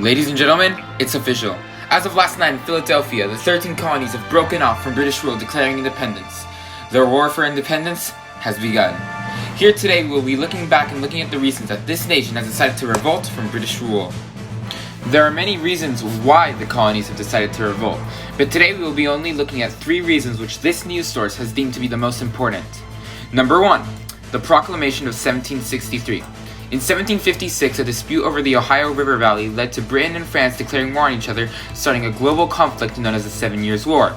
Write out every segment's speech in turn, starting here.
Ladies and gentlemen, it's official. As of last night in Philadelphia, the 13 colonies have broken off from British rule, declaring independence. Their war for independence has begun. Here today we will be looking back and looking at the reasons that this nation has decided to revolt from British rule. There are many reasons why the colonies have decided to revolt, but today we will be only looking at 3 reasons which this news source has deemed to be the most important. Number 1. The Proclamation of 1763. In 1756, a dispute over the Ohio River Valley led to Britain and France declaring war on each other, starting a global conflict known as the 7 Years' War.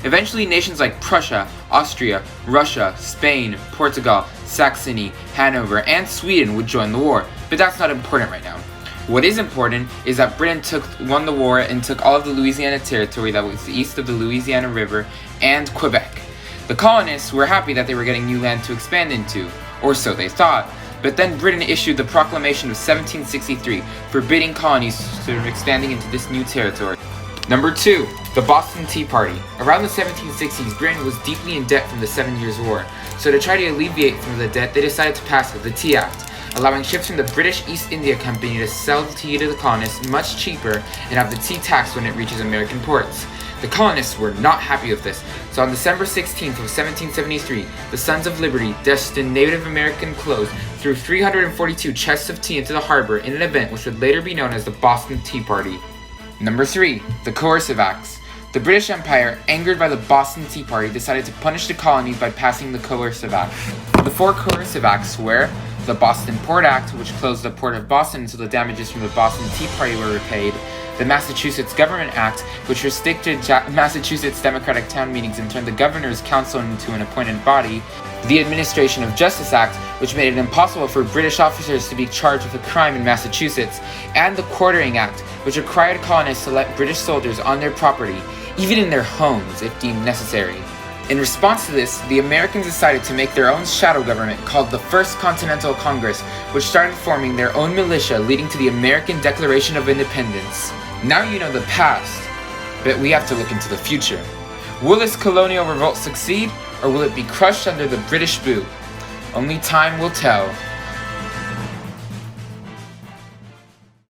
Eventually, nations like Prussia, Austria, Russia, Spain, Portugal, Saxony, Hanover, and Sweden would join the war, but that's not important right now. What is important is that Britain won the war and took all of the Louisiana territory that was east of the Louisiana River and Quebec. The colonists were happy that they were getting new land to expand into, or so they thought. But then Britain issued the Proclamation of 1763, forbidding colonies from expanding into this new territory. Number 2. The Boston Tea Party. Around the 1760s, Britain was deeply in debt from the 7 Years' War, so to try to alleviate some of the debt, they decided to pass the Tea Act, allowing ships from the British East India Company to sell tea to the colonists much cheaper and have the tea tax when it reaches American ports. The colonists were not happy with this, so on December 16th of 1773, the Sons of Liberty, dressed in Native American clothes, threw 342 chests of tea into the harbor in an event which would later be known as the Boston Tea Party. Number 3. The Coercive Acts. The British Empire, angered by the Boston Tea Party, decided to punish the colonies by passing the Coercive Acts. The 4 Coercive Acts were the Boston Port Act, which closed the port of Boston until the damages from the Boston Tea Party were repaid, the Massachusetts Government Act, which restricted Massachusetts Democratic town meetings and turned the Governor's Council into an appointed body, the Administration of Justice Act, which made it impossible for British officers to be charged with a crime in Massachusetts, and the Quartering Act, which required colonists to let British soldiers on their property, even in their homes if deemed necessary. In response to this, the Americans decided to make their own shadow government called the First Continental Congress, which started forming their own militia, leading to the American Declaration of Independence. Now you know the past, but we have to look into the future. Will this colonial revolt succeed, or will it be crushed under the British boot? Only time will tell.